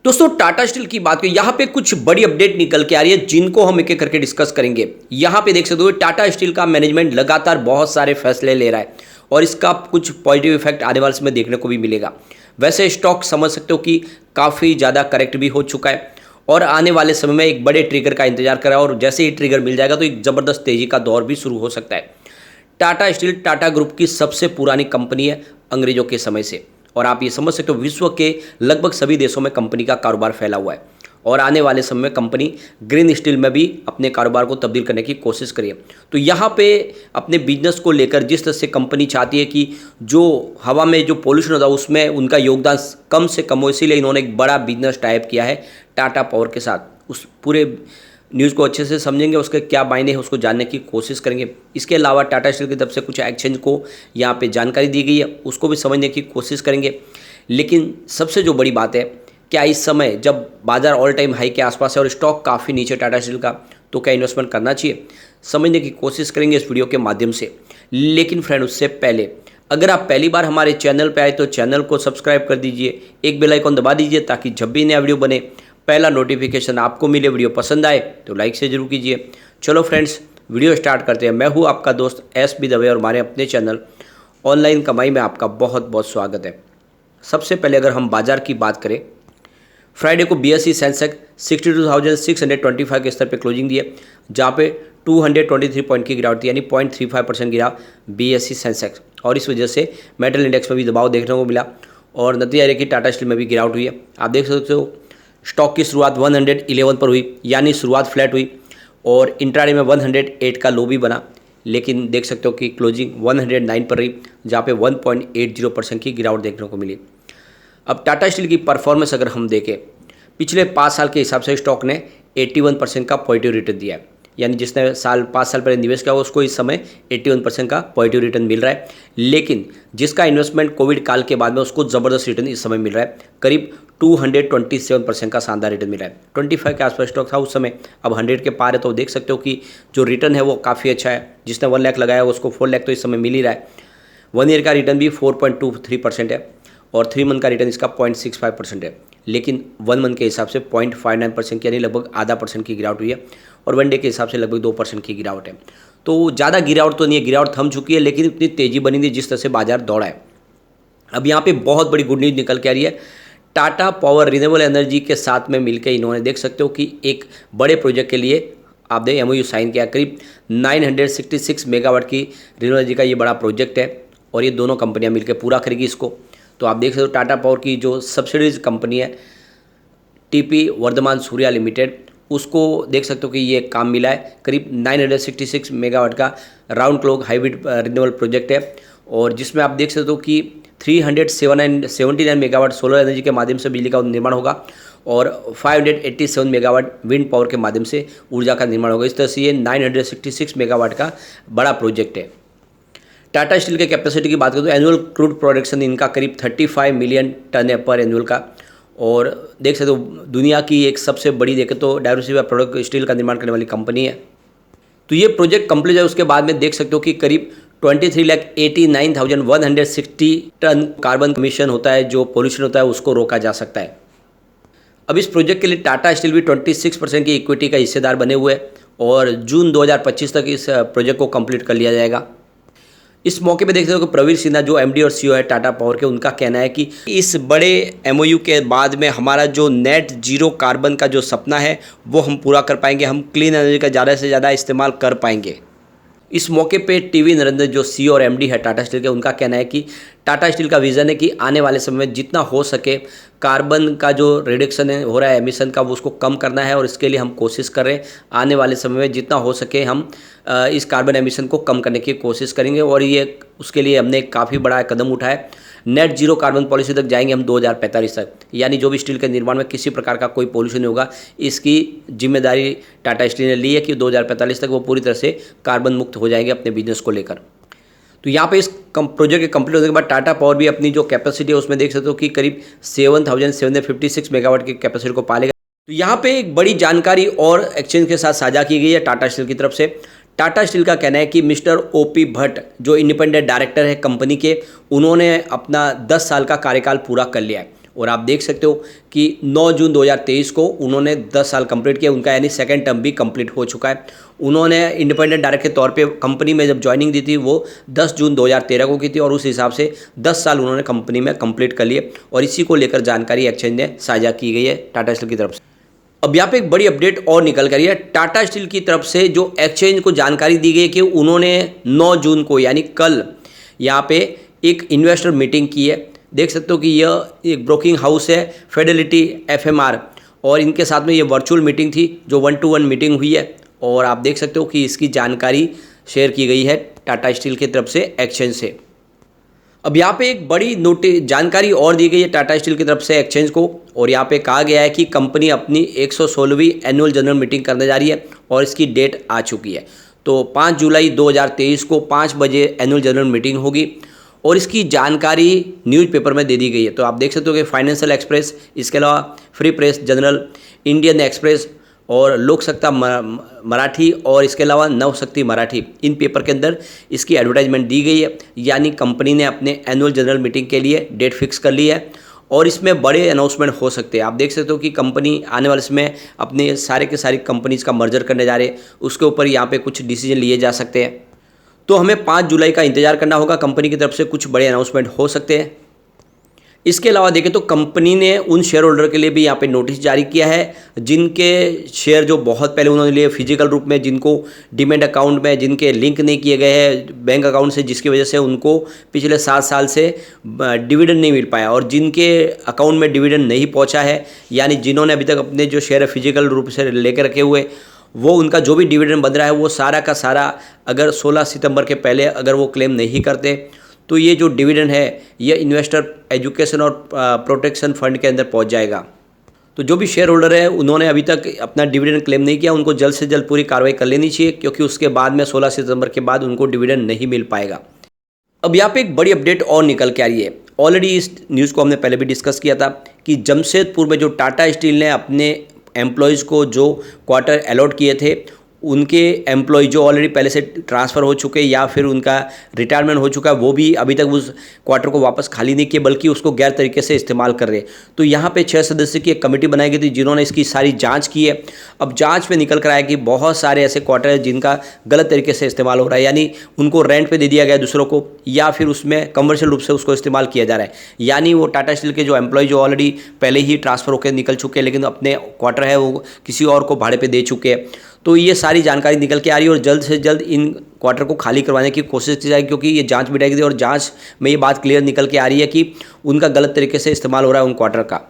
दोस्तों टाटा स्टील की बात करें, यहाँ पे कुछ बड़ी अपडेट निकल के आ रही है जिनको हम एक एक करके डिस्कस करेंगे। यहाँ पे देख सकते हो टाटा स्टील का मैनेजमेंट लगातार बहुत सारे फैसले ले रहा है और इसका कुछ पॉजिटिव इफेक्ट आने वाले समय देखने को भी मिलेगा। वैसे स्टॉक समझ सकते हो कि काफ़ी ज़्यादा करेक्ट भी हो चुका है और आने वाले समय में एक बड़े ट्रिगर का इंतजार कर रहा है और जैसे ही ट्रिगर मिल जाएगा तो एक ज़बरदस्त तेज़ी का दौर भी शुरू हो सकता है। टाटा स्टील टाटा ग्रुप की सबसे पुरानी कंपनी है अंग्रेजों के समय से, और आप ये समझ सकते हो विश्व के लगभग सभी देशों में कंपनी का कारोबार फैला हुआ है और आने वाले समय में कंपनी ग्रीन स्टील में भी अपने कारोबार को तब्दील करने की कोशिश करिए। तो यहाँ पे अपने बिजनेस को लेकर जिस तरह से कंपनी चाहती है कि जो हवा में जो पोल्यूशन होता है उसमें उनका योगदान कम से कम हो, इसीलिए इन्होंने एक बड़ा बिजनेस टाइप किया है टाटा पावर के साथ। उस पूरे न्यूज़ को अच्छे से समझेंगे, उसके क्या मायने हैं उसको जानने की कोशिश करेंगे। इसके अलावा टाटा स्टील की तरफ से कुछ एक्सचेंज को यहाँ पे जानकारी दी गई है, उसको भी समझने की कोशिश करेंगे। लेकिन सबसे जो बड़ी बात है, क्या इस समय जब बाजार ऑल टाइम हाई के आसपास है और स्टॉक काफ़ी नीचे टाटा स्टील का, तो क्या इन्वेस्टमेंट करना चाहिए, समझने की कोशिश करेंगे इस वीडियो के माध्यम से। लेकिन फ्रेंड उससे पहले अगर आप पहली बार हमारे चैनल पर आए तो चैनल को सब्सक्राइब कर दीजिए, एक बेल आइकॉन दबा दीजिए ताकि जब भी नया वीडियो बने पहला नोटिफिकेशन आपको मिले। वीडियो पसंद आए तो लाइक से जरूर कीजिए। चलो फ्रेंड्स वीडियो स्टार्ट करते हैं। मैं हूँ आपका दोस्त एस बी दवे और हमारे अपने चैनल ऑनलाइन कमाई में आपका बहुत बहुत स्वागत है। सबसे पहले अगर हम बाजार की बात करें, फ्राइडे को BSE सेंसेक्स 62,625 के स्तर पर क्लोजिंग दी है, जहाँ पे 223 पॉइंट की गिरावट थी, यानी 0.35% गिरा BSE सेंसेक्स, और इस वजह से मेटल इंडेक्स में भी दबाव देखने को मिला और नतीजा है कि टाटा स्टील में भी गिरावट हुई है। आप देख सकते हो स्टॉक की शुरुआत 111 पर हुई, यानी शुरुआत फ्लैट हुई और इंट्राडे में 108 का लो भी बना, लेकिन देख सकते हो कि क्लोजिंग 109 पर रही, जहाँ पे 1.80% की गिरावट देखने को मिली। अब टाटा स्टील की परफॉर्मेंस अगर हम देखें, पिछले 5 साल के हिसाब से स्टॉक ने 81% का पॉजिटिव रिटर्न दिया है, यानी जिसने 5 साल पहले निवेश किया उसको इस समय 81% का पॉजिटिव रिटर्न मिल रहा है। लेकिन जिसका इन्वेस्टमेंट कोविड काल के बाद में उसको ज़बरदस्त रिटर्न इस समय मिल रहा है, करीब 227% का शानदार रिटर्न मिल रहा है। 25 के आसपास स्टॉक था उस समय, अब 100 के पार है, तो देख सकते हो कि जो रिटर्न है वो काफ़ी अच्छा है। जिसने 1 लाख लगाया उसको 4 लाख तो इस समय मिल ही रहा है। 1 ईयर का रिटर्न भी 4.23% है और 3 मंथ का रिटर्न इसका 0.65% है। लेकिन 1 मंथ के हिसाब से 0.59% यानी लगभग आधा % की गिरावट हुई है और 1 डे के हिसाब से लगभग 2% की गिरावट है। तो ज़्यादा गिरावट तो नहीं है, गिरावट थम चुकी है, लेकिन इतनी तेज़ी बनी थी जिस तरह से बाजार दौड़ा है। अब यहाँ पे बहुत बड़ी गुड न्यूज़ निकल के आ रही है। टाटा पावर रिन्यूएबल एनर्जी के साथ में मिलकर इन्होंने देख सकते हो कि एक बड़े प्रोजेक्ट के लिए आप देख MOU साइन किया। करीब 966 मेगावाट की रिन्यूएबल एनर्जी का ये बड़ा प्रोजेक्ट है और ये दोनों कंपनियां मिलकर पूरा करेगी इसको। तो आप देख सकते हो टाटा पावर की जो सब्सिडीज कंपनी है TP वर्धमान सूर्या लिमिटेड, उसको देख सकते हो कि ये काम मिला है। करीब 966 मेगावाट का round clock hybrid renewable project है और जिसमें आप देख सकते हो कि 379 मेगावाट सोलर एनर्जी के माध्यम से बिजली का निर्माण होगा और 587 मेगावाट विंड पावर के माध्यम से ऊर्जा का निर्माण होगा। इस तरह से ये 966 मेगावाट का बड़ा प्रोजेक्ट है। टाटा स्टील के कैपेसिटी की बात करें तो एनुअल क्रूड प्रोडक्शन इनका करीब 35 मिलियन टन है पर एनुअल का, और देख सकते हो दुनिया की एक सबसे बड़ी देखें तो डाइवर्सिफाइड प्रोडक्ट स्टील का निर्माण करने वाली कंपनी है। तो ये प्रोजेक्ट कंप्लीट है, उसके बाद में देख सकते हो कि करीब 23,89,160 टन कार्बन कमीशन होता है, जो पोल्यूशन होता है उसको रोका जा सकता है। अब इस प्रोजेक्ट के लिए टाटा स्टील भी 26% की इक्विटी का हिस्सेदार बने हुए हैं और जून 2025 तक इस प्रोजेक्ट को कंप्लीट कर लिया जाएगा। इस मौके पे देख सकते हो कि प्रवीर सिन्हा जो MD और CEO है टाटा पावर के, उनका कहना है कि इस बड़े MOU के बाद में हमारा जो नेट जीरो कार्बन का जो सपना है वो हम पूरा कर पाएंगे, हम क्लीन एनर्जी का ज़्यादा से ज़्यादा इस्तेमाल कर पाएंगे। इस मौके पे TV नरेंद्र जो CEO और MD है टाटा स्टील के, उनका कहना है कि टाटा स्टील का विज़न है कि आने वाले समय में जितना हो सके कार्बन का जो रिडक्शन हो रहा है एमिशन का, वो उसको कम करना है और इसके लिए हम कोशिश कर रहे हैं। आने वाले समय में जितना हो सके हम इस कार्बन एमिशन को कम करने की कोशिश करेंगे और ये उसके लिए हमने काफ़ी बड़ा कदम उठाया। नेट जीरो कार्बन पॉलिसी तक जाएंगे हम 2045 तक, यानी जो भी स्टील के निर्माण में किसी प्रकार का कोई पोल्यूशन नहीं होगा, इसकी जिम्मेदारी टाटा स्टील ने ली है कि 2045 तक वो पूरी तरह से कार्बन मुक्त हो जाएंगे अपने बिजनेस को लेकर। तो यहाँ पे इस प्रोजेक्ट के कंप्लीट होने के बाद टाटा पावर भी अपनी जो कैपेसिटी है उसमें देख सकते हो कि करीब 7,756 मेगावाट की कैपेसिटी को पालेगा। तो यहाँ पे एक बड़ी जानकारी और एक्सचेंज के साथ साझा की गई है टाटा स्टील की तरफ से। टाटा स्टील का कहना है कि मिस्टर OP भट्ट जो इंडिपेंडेंट डायरेक्टर है कंपनी के, उन्होंने अपना 10 साल का कार्यकाल पूरा कर लिया है और आप देख सकते हो कि 9 जून 2023 को उन्होंने 10 साल कंप्लीट किया उनका, यानी सेकंड टर्म भी कंप्लीट हो चुका है। उन्होंने इंडिपेंडेंट डायरेक्टर के तौर पे कंपनी में जब ज्वाइनिंग दी थी वो 10 जून 2013 को की थी और उस हिसाब से 10 साल उन्होंने कंपनी में कंप्लीट कर लिए और इसी को लेकर जानकारी एक्सचेंज ने साझा की गई है टाटा स्टील की तरफ से। अब यहाँ पे एक बड़ी अपडेट और निकल कर है। टाटा स्टील की तरफ से जो एक्सचेंज को जानकारी दी गई कि उन्होंने 9 जून को यानी कल यहाँ पे एक इन्वेस्टर मीटिंग की है। देख सकते हो कि यह एक ब्रोकिंग हाउस है फिडेलिटी FMR और इनके साथ में ये वर्चुअल मीटिंग थी जो 1-to-1 मीटिंग हुई है और आप देख सकते हो कि इसकी जानकारी शेयर की गई है टाटा स्टील की तरफ से एक्सचेंज से। अब यहाँ पे एक बड़ी जानकारी और दी गई है टाटा स्टील की तरफ से एक्सचेंज को और यहाँ पे कहा गया है कि कंपनी अपनी 116वीं एनुअल जनरल मीटिंग करने जा रही है और इसकी डेट आ चुकी है। तो 5 जुलाई 2023 को 5 बजे एनुअल जनरल मीटिंग होगी और इसकी जानकारी न्यूज़पेपर में दे दी गई है। तो आप देख सकते हो कि फाइनेंशियल एक्सप्रेस, इसके अलावा free press general, Indian express और लोक सत्ता मराठी और इसके अलावा नव शक्ति मराठी, इन पेपर के अंदर इसकी एडवर्टाइजमेंट दी गई है। यानी कंपनी ने अपने एनुअल जनरल मीटिंग के लिए डेट फिक्स कर ली है और इसमें बड़े अनाउंसमेंट हो सकते हैं। आप देख सकते हो कि कंपनी आने वाले समय अपने सारे के सारी कंपनीज का मर्जर करने जा रहे हैं, उसके ऊपर यहाँ पे कुछ डिसीजन लिए जा सकते हैं। तो हमें 5 जुलाई का इंतजार करना होगा, कंपनी की तरफ से कुछ बड़े अनाउंसमेंट हो सकते हैं। इसके अलावा देखें तो कंपनी ने उन शेयर होल्डर के लिए भी यहाँ पे नोटिस जारी किया है जिनके शेयर जो बहुत पहले उन्होंने लिए फिजिकल रूप में, जिनको डीमैट अकाउंट में जिनके लिंक नहीं किए गए हैं बैंक अकाउंट से, जिसकी वजह से उनको पिछले 7 साल से डिविडेंड नहीं मिल पाया और जिनके अकाउंट में डिविडेंड नहीं पहुँचा है, यानी जिन्होंने अभी तक अपने जो शेयर फिजिकल रूप से लेकर रखे हुए, वो उनका जो भी डिविडेंड बन रहा है वो सारा का सारा अगर 16 सितंबर के पहले अगर वो क्लेम नहीं करते तो ये जो डिविडेंड है ये इन्वेस्टर एजुकेशन और प्रोटेक्शन फंड के अंदर पहुंच जाएगा। तो जो भी शेयर होल्डर है उन्होंने अभी तक अपना डिविडेंड क्लेम नहीं किया, उनको जल्द से जल्द पूरी कार्रवाई कर लेनी चाहिए क्योंकि उसके बाद में 16 सितंबर के बाद उनको डिविडेंड नहीं मिल पाएगा। अब यहाँ पे एक बड़ी अपडेट और निकल के आ रही है। ऑलरेडी इस न्यूज़ को हमने पहले भी डिस्कस किया था कि जमशेदपुर में जो टाटा स्टील ने अपने एम्प्लॉयज़ को जो क्वार्टर अलॉट किए थे, उनके एम्प्लॉय जो ऑलरेडी पहले से ट्रांसफ़र हो चुके या फिर उनका रिटायरमेंट हो चुका है, वो भी अभी तक उस क्वार्टर को वापस खाली नहीं किए बल्कि उसको गैर तरीके से इस्तेमाल कर रहे। तो यहाँ पे 6 सदस्य की एक कमेटी बनाई गई थी जिन्होंने इसकी सारी जांच की है। अब जांच में निकल कर आया कि बहुत सारे ऐसे क्वार्टर हैं जिनका गलत तरीके से इस्तेमाल हो रहा है, यानी उनको रेंट पर दे दिया गया दूसरों को या फिर उसमें कमर्शियल रूप से उसको इस्तेमाल किया जा रहा है। यानी वो टाटा स्टील के जो एम्प्लॉय जो ऑलरेडी पहले ही ट्रांसफ़र होकर निकल चुके हैं लेकिन अपने क्वार्टर है वो किसी और को भाड़े पर दे चुके हैं। तो ये सारी जानकारी निकल के आ रही है और जल्द से जल्द इन क्वार्टर को खाली करवाने की कोशिश की जाएगी क्योंकि ये जांच बिठाई गई और जांच में ये बात क्लियर निकल के आ रही है कि उनका गलत तरीके से इस्तेमाल हो रहा है उन क्वार्टर का।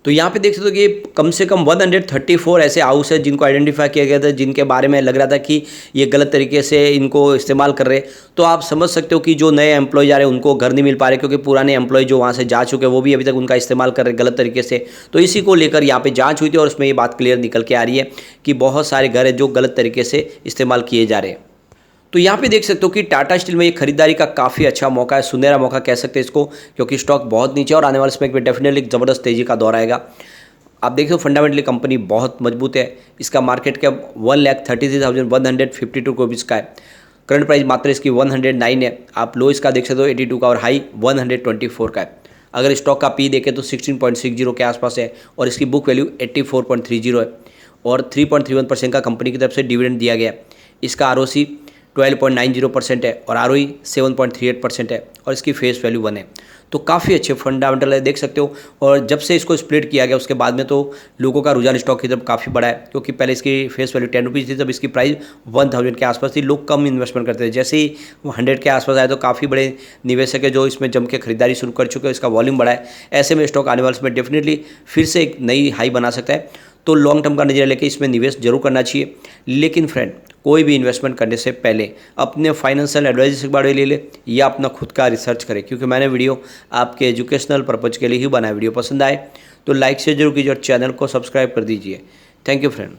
तो यहाँ पे देख सकते हो कि कम से कम 134 ऐसे हाउस है जिनको आइडेंटिफाई किया गया था जिनके बारे में लग रहा था कि ये गलत तरीके से इनको इस्तेमाल कर रहे। तो आप समझ सकते हो कि जो नए एम्प्लॉय आ रहे हैं उनको घर नहीं मिल पा रहे क्योंकि पुराने एम्प्लॉय जो वहाँ से जा चुके हैं वो भी अभी तक उनका इस्तेमाल कर रहे गलत तरीके से। तो इसी को लेकर यहाँ पर जाँच हुई थी और उसमें ये बात क्लियर निकल के आ रही है कि बहुत सारे घर है जो गलत तरीके से इस्तेमाल किए जा रहे हैं। तो यहाँ पे देख सकते हो कि टाटा स्टील में ये खरीदारी का काफ़ी अच्छा मौका है, सुनहरा मौका कह सकते हैं इसको, क्योंकि स्टॉक बहुत नीचे और आने वाले समय में डेफिनेटली ज़बरदस्त तेज़ी का दौर आएगा। आप देख सकते हो फंडामेंटली कंपनी बहुत मजबूत है। इसका मार्केट कैप 1,33,152 रुपीज़ का है। करंट प्राइस मात्र इसकी 109 है। आप लो इसका देख सकते हो 82 का और हाई 124 का है। अगर स्टॉक का पी देखें तो 16.60 के आसपास है और इसकी बुक वैल्यू 84.30 है और 3.31% का कंपनी की तरफ से डिविडेंड दिया गया है। इसका ROC 12.90% है और ROE 7.38% है और इसकी फेस वैल्यू 1 है। तो काफ़ी अच्छे फंडामेंटल है, देख सकते हो। और जब से इसको स्प्लिट किया गया उसके बाद में तो लोगों का रुझान स्टॉक की तरफ काफ़ी बढ़ा है क्योंकि पहले इसकी फेस वैल्यू 10 रुपीज़ थी, तब इसकी प्राइस 1000 के आसपास थी। लोग कम इन्वेस्टमेंट करते थे, जैसे ही 100 के आसपास आए तो काफ़ी बड़े निवेशक है जो इसमें जम के खरीदारी शुरू कर चुके हैं, इसका वॉल्यूम बढ़ा है। ऐसे में स्टॉक आने वाले समय डेफिनेटली फिर से एक नई हाई बना सकता है। तो लॉन्ग टर्म का नजरिया लेके इसमें निवेश जरूर करना चाहिए। लेकिन फ्रेंड, कोई भी इन्वेस्टमेंट करने से पहले अपने फाइनेंशियल एडवाइजर से बारे ले ले या अपना खुद का रिसर्च करें, क्योंकि मैंने वीडियो आपके एजुकेशनल पर्पज़ के लिए ही बनाया। वीडियो पसंद आए तो लाइक शेयर जरूर कीजिए और चैनल को सब्सक्राइब कर दीजिए। Thank you friend.